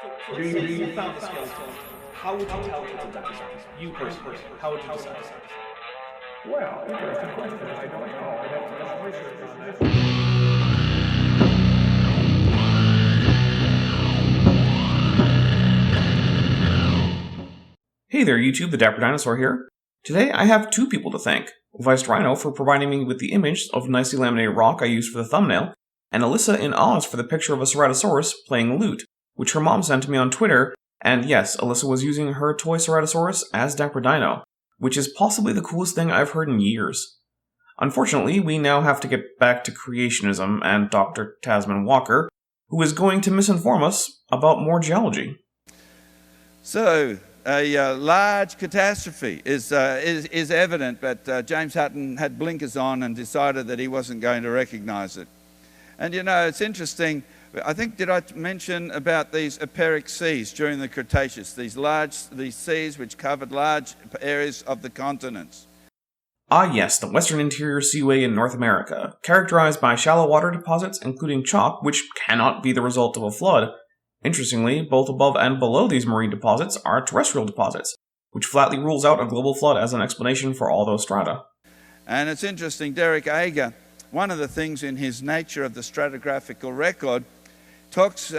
So you found the skeleton. How would you tell it's a dinosaur? You personally, how would you decide? Well, interesting question. I don't know. I'd have to do some research on that. Hey there YouTube, the Dapper Dinosaur here. Today I have two people to thank. Vice Rhino for providing me with the image of nicely laminated rock I used for the thumbnail, and Alyssa in Oz for the picture of a Ceratosaurus playing lute, which her mom sent to me on Twitter, and yes, Alyssa was using her toy Ceratosaurus as Dapper Dino, which is possibly the coolest thing I've heard in years. Unfortunately, we now have to get back to Creationism and Dr. Tasman Walker, who is going to misinform us about more geology. So, a large catastrophe is evident, but James Hutton had blinkers on and decided that he wasn't going to recognise it. And you know, it's interesting, I think, did I mention about these eperic seas during the Cretaceous, these seas which covered large areas of the continents? Ah yes, the Western Interior Seaway in North America, characterized by shallow water deposits including chalk, which cannot be the result of a flood. Interestingly, both above and below these marine deposits are terrestrial deposits, which flatly rules out a global flood as an explanation for all those strata. And it's interesting, Derek Ager, one of the things in his Nature of the Stratigraphical Record,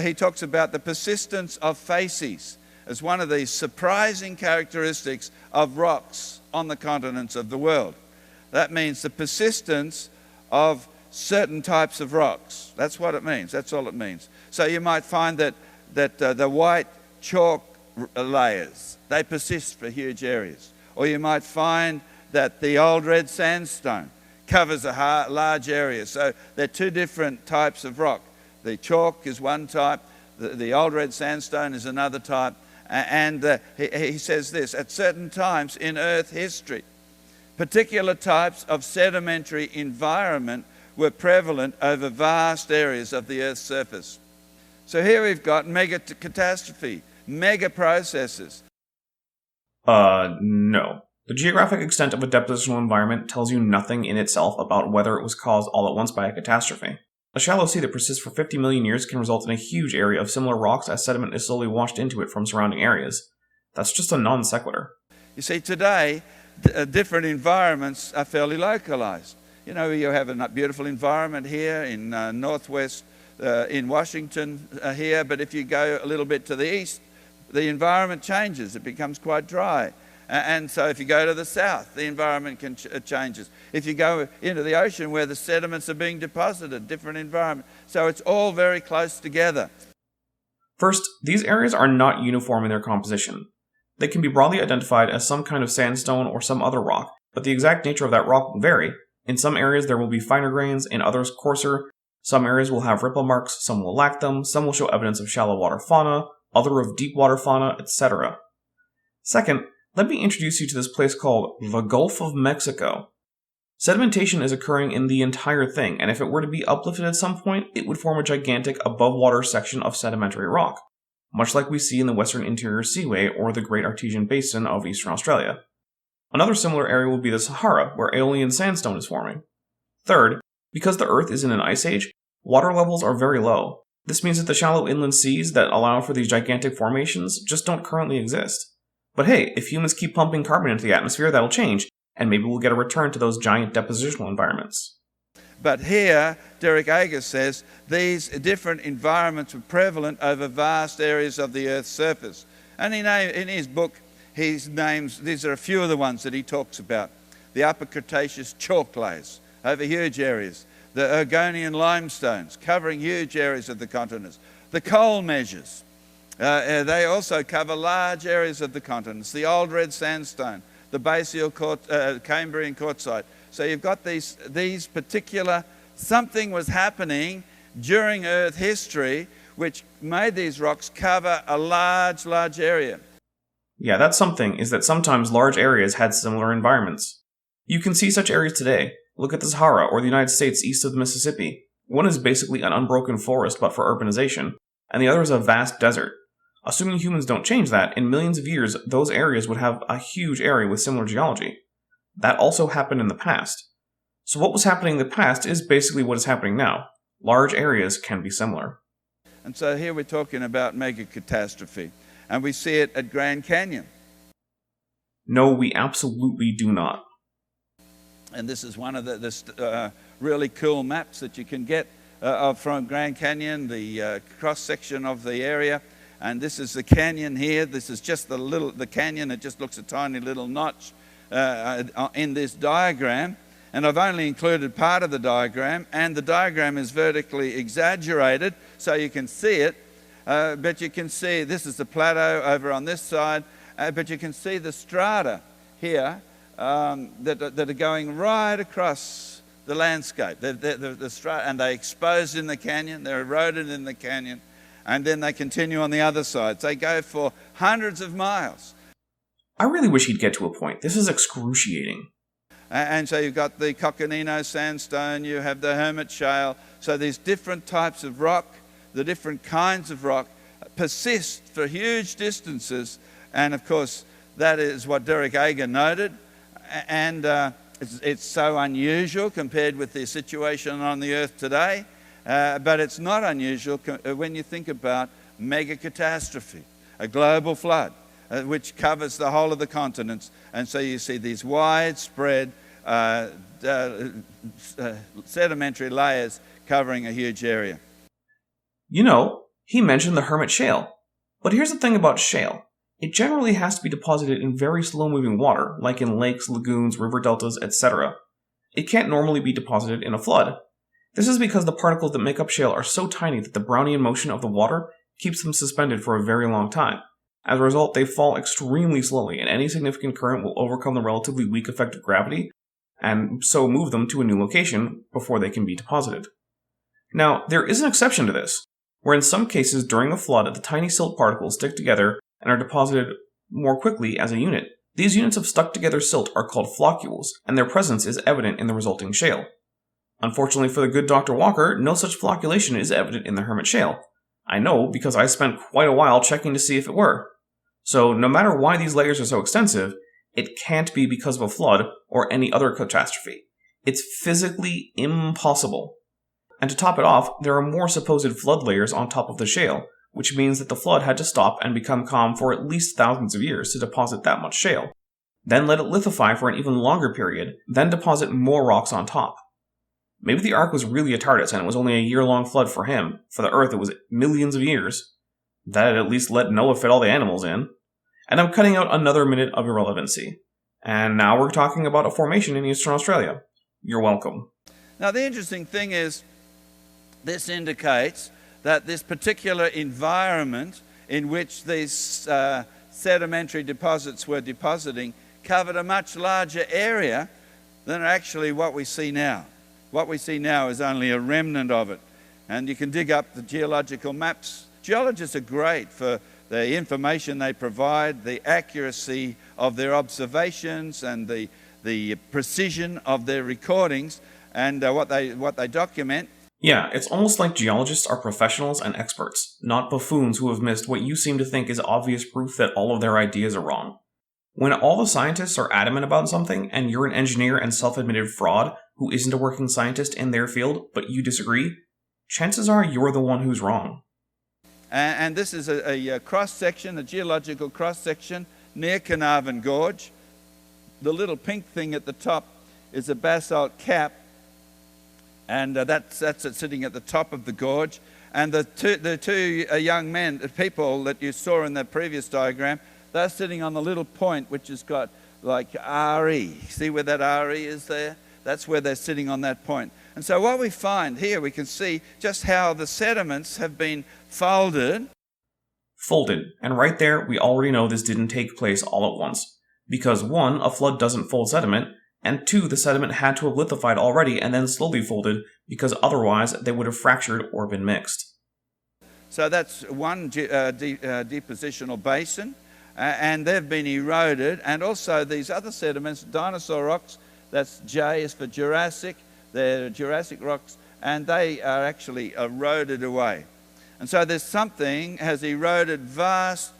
he talks about the persistence of facies as one of these surprising characteristics of rocks on the continents of the world. That means the persistence of certain types of rocks. That's what it means. That's all it means. So you might find that the white chalk layers, they persist for huge areas. Or you might find that the old red sandstone covers a large area. So they're two different types of rock. The chalk is one type, the old red sandstone is another type. And he says this, at certain times in Earth history, particular types of sedimentary environment were prevalent over vast areas of the Earth's surface. So here we've got mega catastrophe, mega processes. No. The geographic extent of a depositional environment tells you nothing in itself about whether it was caused all at once by a catastrophe. A shallow sea that persists for 50 million years can result in a huge area of similar rocks as sediment is slowly washed into it from surrounding areas. That's just a non sequitur. You see, today, different environments are fairly localized. You know, you have a beautiful environment here in northwest, in Washington here, but if you go a little bit to the east, the environment changes. It becomes quite dry. And so if you go to the south, the environment changes. If you go into the ocean where the sediments are being deposited, different environment. So it's all very close together. First, these areas are not uniform in their composition. They can be broadly identified as some kind of sandstone or some other rock, but the exact nature of that rock will vary. In some areas there will be finer grains, in others coarser. Some areas will have ripple marks, some will lack them, some will show evidence of shallow water fauna, other of deep water fauna, etc. Second, let me introduce you to this place called the Gulf of Mexico. Sedimentation is occurring in the entire thing, and if it were to be uplifted at some point, it would form a gigantic above-water section of sedimentary rock, much like we see in the Western Interior Seaway or the Great Artesian Basin of Eastern Australia. Another similar area will be the Sahara, where Aeolian sandstone is forming. Third, because the Earth is in an ice age, water levels are very low. This means that the shallow inland seas that allow for these gigantic formations just don't currently exist. But hey, if humans keep pumping carbon into the atmosphere, that'll change, and maybe we'll get a return to those giant depositional environments. But here, Derek Ager says, these different environments were prevalent over vast areas of the Earth's surface. And in his book, he names, these are a few of the ones that he talks about. The Upper Cretaceous chalk layers over huge areas. The Ergonian limestones covering huge areas of the continents. The coal measures. They also cover large areas of the continents. The old red sandstone, the basal Cambrian quartzite. So you've got these particular, something was happening during Earth history which made these rocks cover a large area. Yeah, that something is that sometimes large areas had similar environments. You can see such areas today. Look at the Sahara or the United States east of the Mississippi. One is basically an unbroken forest but for urbanization, and the other is a vast desert. Assuming humans don't change that, in millions of years, those areas would have a huge area with similar geology. That also happened in the past. So what was happening in the past is basically what is happening now. Large areas can be similar. And so here we're talking about mega catastrophe. And we see it at Grand Canyon. No, we absolutely do not. And this is one of the really cool maps that you can get from Grand Canyon, the cross-section of the area. And this is the canyon here. This is just the canyon. It just looks a tiny little notch in this diagram. And I've only included part of the diagram, and the diagram is vertically exaggerated so you can see it. But you can see this is the plateau over on this side, but you can see the strata here that are going right across the landscape. The strata, and they're exposed in the canyon, they're eroded in the canyon, and then they continue on the other side. They go for hundreds of miles. I really wish he'd get to a point. This is excruciating. And so you've got the Coconino sandstone, you have the Hermit shale. So these different types of rock, the different kinds of rock, persist for huge distances. And of course, that is what Derek Ager noted. And it's so unusual compared with the situation on the Earth today. But it's not unusual when you think about mega catastrophe, a global flood, which covers the whole of the continents. And so you see these widespread sedimentary layers covering a huge area. You know, he mentioned the Hermit shale. But here's the thing about shale. It generally has to be deposited in very slow-moving water, like in lakes, lagoons, river deltas, etc. It can't normally be deposited in a flood. This is because the particles that make up shale are so tiny that the Brownian motion of the water keeps them suspended for a very long time. As a result, they fall extremely slowly, and any significant current will overcome the relatively weak effect of gravity, and so move them to a new location before they can be deposited. Now, there is an exception to this, where in some cases during a flood, the tiny silt particles stick together and are deposited more quickly as a unit. These units of stuck-together silt are called floccules, and their presence is evident in the resulting shale. Unfortunately for the good Dr. Walker, no such flocculation is evident in the Hermit shale. I know because I spent quite a while checking to see if it were. So no matter why these layers are so extensive, it can't be because of a flood or any other catastrophe. It's physically impossible. And to top it off, there are more supposed flood layers on top of the shale, which means that the flood had to stop and become calm for at least thousands of years to deposit that much shale. Then let it lithify for an even longer period, then deposit more rocks on top. Maybe the Ark was really a TARDIS and it was only a year-long flood for him. For the Earth, it was millions of years. That at least let Noah fit all the animals in. And I'm cutting out another minute of irrelevancy. And now we're talking about a formation in Eastern Australia. You're welcome. Now, the interesting thing is, this indicates that this particular environment in which these sedimentary deposits were depositing covered a much larger area than actually what we see now. What we see now is only a remnant of it. And you can dig up the geological maps. Geologists are great for the information they provide, the accuracy of their observations, and the precision of their recordings, and what they document. Yeah, it's almost like geologists are professionals and experts, not buffoons who have missed what you seem to think is obvious proof that all of their ideas are wrong. When all the scientists are adamant about something, and you're an engineer and self-admitted fraud who isn't a working scientist in their field, but you disagree, chances are you're the one who's wrong. And this is a cross-section, a geological cross-section near Carnarvon Gorge. The little pink thing at the top is a basalt cap, and that's it sitting at the top of the gorge. And the two young men, people that you saw in that previous diagram, they're sitting on the little point which has got like RE. See where that RE is there? That's where they're sitting on that point. And so what we find here, we can see just how the sediments have been folded. And right there, we already know this didn't take place all at once. Because 1, a flood doesn't fold sediment, and 2, the sediment had to have lithified already and then slowly folded, because otherwise they would have fractured or been mixed. So that's one depositional basin, and they've been eroded, and also these other sediments, dinosaur rocks, that's J is for Jurassic, they're Jurassic rocks, and they are actually eroded away. And so there's something has eroded vast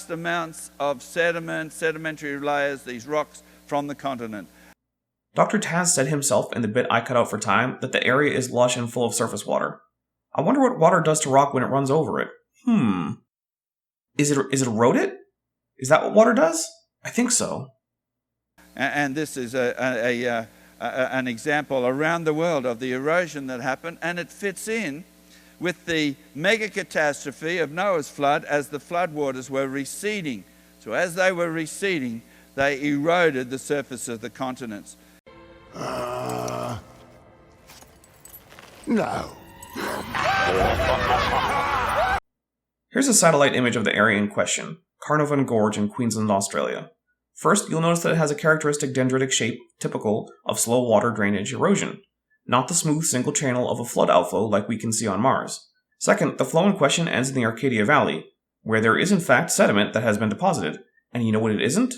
amounts of sediment, sedimentary layers, these rocks from the continent. Dr. Taz said himself in the bit I cut out for time that the area is lush and full of surface water. I wonder what water does to rock when it runs over it. Is it erode it? Is that what water does? I think so. And this is an example around the world of the erosion that happened, and it fits in with the mega catastrophe of Noah's flood as the floodwaters were receding. So as they were receding, they eroded the surface of the continents. No. Here's a satellite image of the area in question, Carnarvon Gorge in Queensland, Australia. First, you'll notice that it has a characteristic dendritic shape typical of slow water drainage erosion, not the smooth single channel of a flood outflow like we can see on Mars. Second, the flow in question ends in the Arcadia Valley, where there is in fact sediment that has been deposited. And you know what it isn't?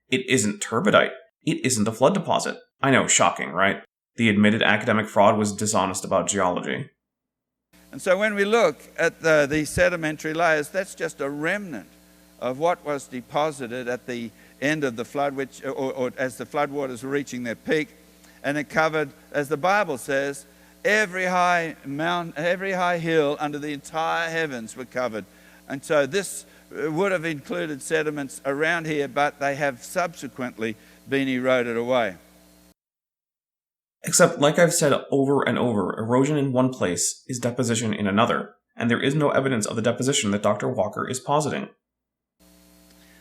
It isn't turbidite. It isn't a flood deposit. I know, shocking, right? The admitted academic fraud was dishonest about geology. And so when we look at the sedimentary layers, that's just a remnant of what was deposited at the end of the flood, or as the floodwaters were reaching their peak, and it covered, as the Bible says, every high hill under the entire heavens were covered. And so this would have included sediments around here, but they have subsequently been eroded away. Except, like I've said over and over, erosion in one place is deposition in another, and there is no evidence of the deposition that Dr. Walker is positing.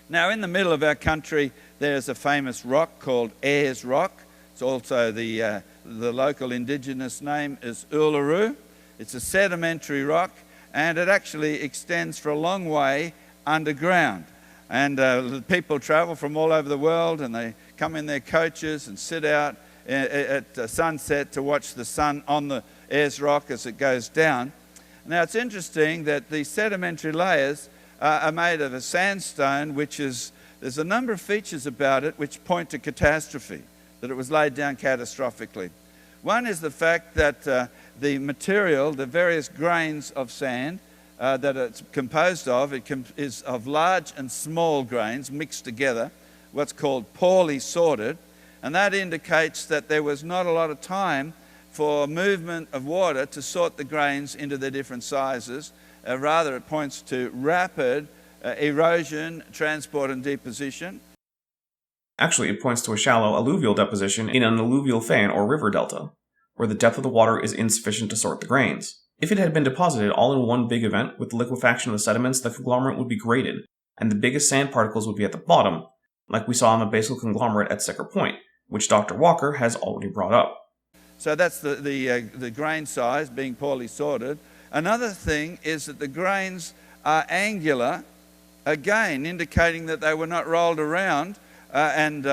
Now, in the middle of our country, there's a famous rock called Ayers Rock. It's also the local indigenous name is Uluru. It's a sedimentary rock, and it actually extends for a long way underground. And people travel from all over the world, and they come in their coaches and sit out at sunset to watch the sun on the Ayers Rock as it goes down. Now, it's interesting that the sedimentary layers are made of a sandstone, there's a number of features about it which point to catastrophe, that it was laid down catastrophically. One is the fact that the material, the various grains of sand that it's composed of, is of large and small grains mixed together, what's called poorly sorted, and that indicates that there was not a lot of time for movement of water to sort the grains into their different sizes. Rather, it points to rapid erosion, transport, and deposition. Actually, it points to a shallow alluvial deposition in an alluvial fan or river delta, where the depth of the water is insufficient to sort the grains. If it had been deposited all in one big event with the liquefaction of the sediments, the conglomerate would be graded, and the biggest sand particles would be at the bottom, like we saw on the basal conglomerate at Sicker Point, which Dr. Walker has already brought up. So that's the grain size being poorly sorted. Another thing is that the grains are angular, again indicating that they were not rolled around and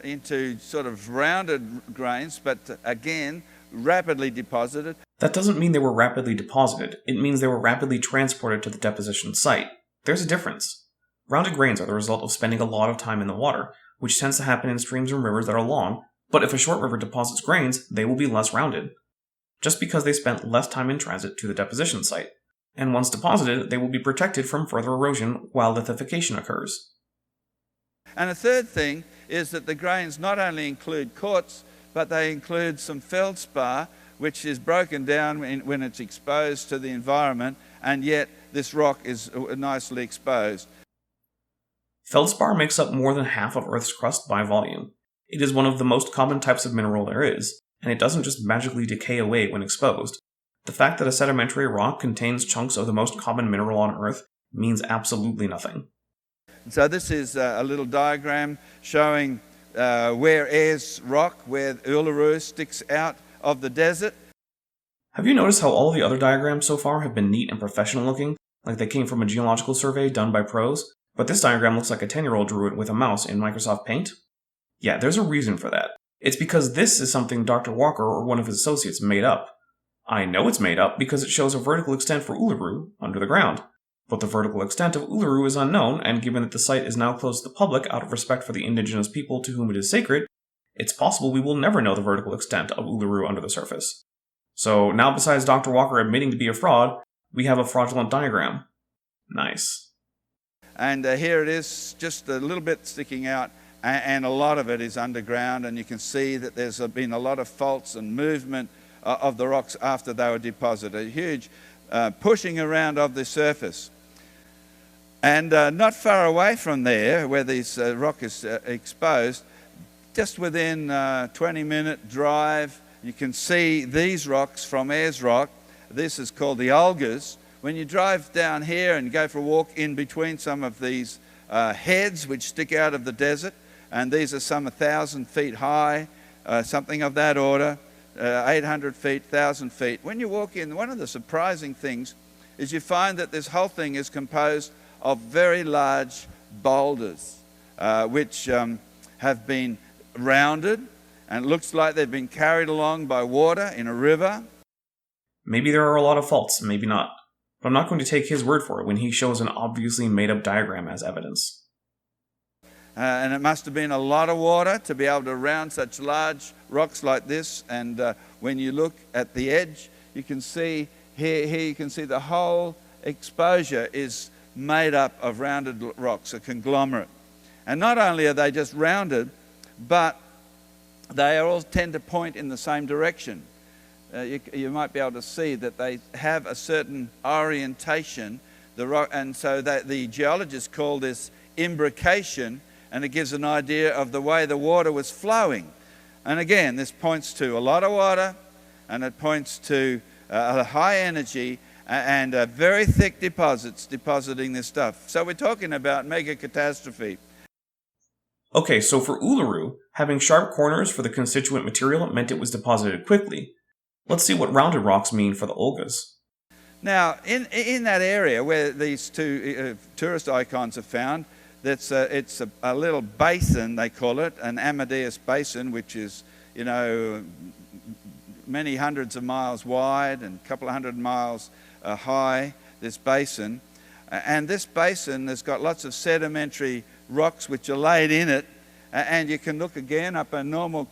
into sort of rounded grains, but again rapidly deposited. That doesn't mean they were rapidly deposited. It means they were rapidly transported to the deposition site. There's a difference. Rounded grains are the result of spending a lot of time in the water, which tends to happen in streams and rivers that are long, but if a short river deposits grains, they will be less rounded, just because they spent less time in transit to the deposition site. And once deposited, they will be protected from further erosion while lithification occurs. And a third thing is that the grains not only include quartz, but they include some feldspar, which is broken down when it's exposed to the environment, and yet this rock is nicely exposed. Feldspar makes up more than half of Earth's crust by volume. It is one of the most common types of mineral there is, and it doesn't just magically decay away when exposed. The fact that a sedimentary rock contains chunks of the most common mineral on Earth means absolutely nothing. So this is a little diagram showing where Ayers Rock, where Uluru sticks out of the desert. Have you noticed how all of the other diagrams so far have been neat and professional looking, like they came from a geological survey done by pros? But this diagram looks like a 10-year-old drew it with a mouse in Microsoft Paint? Yeah, there's a reason for that. It's because this is something Dr. Walker or one of his associates made up. I know it's made up because it shows a vertical extent for Uluru under the ground. But the vertical extent of Uluru is unknown, and given that the site is now closed to the public out of respect for the indigenous people to whom it is sacred, it's possible we will never know the vertical extent of Uluru under the surface. So now, besides Dr. Walker admitting to be a fraud, we have a fraudulent diagram. Nice. And here it is, just a little bit sticking out, and a lot of it is underground, and you can see that there's been a lot of faults and movement of the rocks after they were deposited, a huge pushing around of the surface. And not far away from there, where this rock is exposed, just within 20-minute drive, you can see these rocks from Ayers Rock. This is called the Olgas. When you drive down here and go for a walk in between some of these heads which stick out of the desert, and these are some 1,000 feet high, something of that order, 800 feet, 1,000 feet. When you walk in, one of the surprising things is you find that this whole thing is composed of very large boulders, which have been rounded, and it looks like they've been carried along by water in a river. Maybe there are a lot of faults, maybe not. But I'm not going to take his word for it when he shows an obviously made-up diagram as evidence. And it must have been a lot of water to be able to round such large rocks like this. And when you look at the edge, you can see here you can see the whole exposure is made up of rounded rocks, a conglomerate. And not only are they just rounded, but they all tend to point in the same direction. You might be able to see that they have a certain orientation, and so that the geologists call this imbrication, and it gives an idea of the way the water was flowing. And again, this points to a lot of water, and it points to a high energy and very thick deposits depositing this stuff. So we're talking about mega catastrophe. Okay, so for Uluru, having sharp corners for the constituent material meant it was deposited quickly. Let's see what rounded rocks mean for the Olgas. Now, in that area where these two tourist icons are found, it's a little basin, they call it, an Amadeus Basin, which is, many hundreds of miles wide and a couple of hundred miles high, this basin. And this basin has got lots of sedimentary rocks which are laid in it, and you can look again up a normal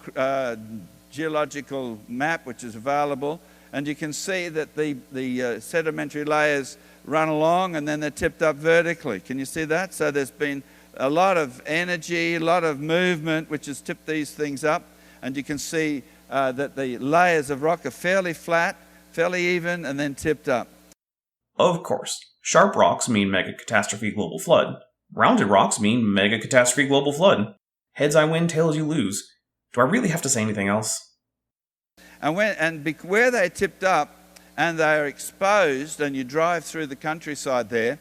geological map which is available, and you can see that the sedimentary layers run along and then they're tipped up vertically. Can you see that? So there's been a lot of energy, a lot of movement which has tipped these things up, and you can see that the layers of rock are fairly flat, fairly even, and then tipped up. Of course, sharp rocks mean mega catastrophe global flood. Rounded rocks mean mega catastrophe global flood. Heads I win, tails you lose. Do I really have to say anything else? And where they're tipped up and they're exposed, and you drive through the countryside there,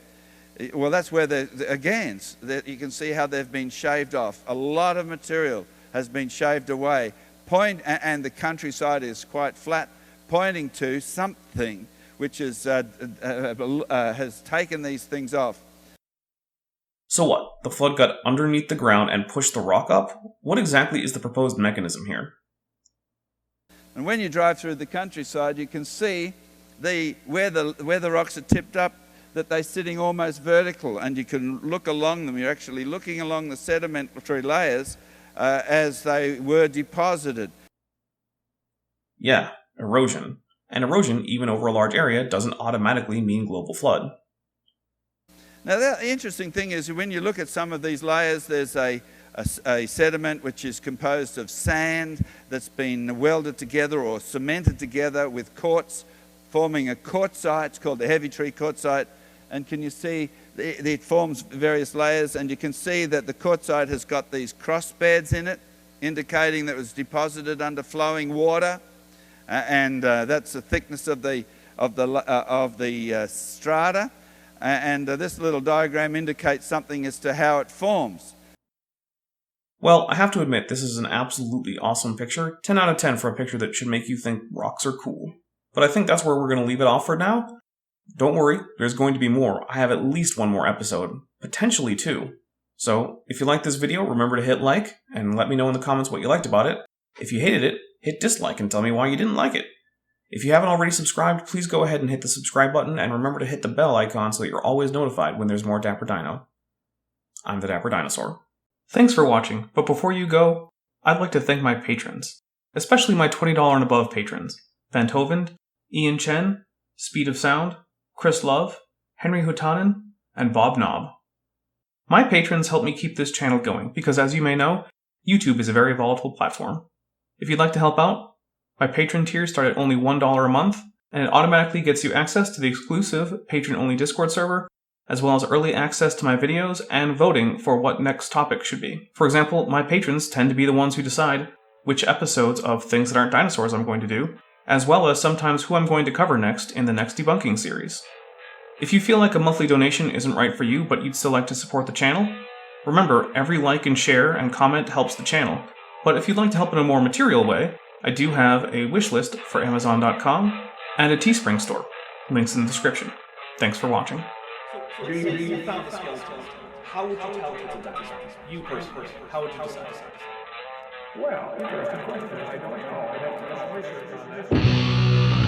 well, that's where you can see how they've been shaved off. A lot of material has been shaved away. And the countryside is quite flat, pointing to something which has taken these things off. So what? The flood got underneath the ground and pushed the rock up? What exactly is the proposed mechanism here? And when you drive through the countryside, you can see where the rocks are tipped up, that they're sitting almost vertical, and you can look along them. You're actually looking along the sedimentary layers as they were deposited. Yeah, erosion. And erosion, even over a large area, doesn't automatically mean global flood. Now, the interesting thing is when you look at some of these layers, there's a sediment which is composed of sand that's been welded together or cemented together with quartz, forming a quartzite. It's called the heavy tree quartzite. And can you see it forms various layers, and you can see that the quartzite has got these cross beds in it, indicating that it was deposited under flowing water, and that's the thickness of the strata. And this little diagram indicates something as to how it forms. Well, I have to admit, this is an absolutely awesome picture. 10 out of 10 for a picture that should make you think rocks are cool. But I think that's where we're going to leave it off for now. Don't worry, there's going to be more. I have at least one more episode, potentially two. So, if you liked this video, remember to hit like, and let me know in the comments what you liked about it. If you hated it, hit dislike and tell me why you didn't like it. If you haven't already subscribed, please go ahead and hit the subscribe button, and remember to hit the bell icon so that you're always notified when there's more Dapper Dino. I'm the Dapper Dinosaur. Thanks for watching, but before you go, I'd like to thank my patrons, especially my $20 and above patrons, Van Tovend, Ian Chen, Speed of Sound, Chris Love, Henry Hutanen, and Bob Knob. My patrons help me keep this channel going because, as you may know, YouTube is a very volatile platform. If you'd like to help out, My patron tiers start at only $1 a month, and it automatically gets you access to the exclusive patron-only Discord server, as well as early access to my videos and voting for what next topic should be. For example, my patrons tend to be the ones who decide which episodes of Things That Aren't Dinosaurs I'm going to do, as well as sometimes who I'm going to cover next in the next debunking series. If you feel like a monthly donation isn't right for you, but you'd still like to support the channel, remember, every like and share and comment helps the channel. But if you'd like to help in a more material way, I do have a wishlist for Amazon.com and a Teespring store. Links in the description. Thanks for watching. So you found the skeleton. How would you tell it's a dinosaur? You personally, how would you decide? Well, interesting question. I don't know. I'd have to do some research on this.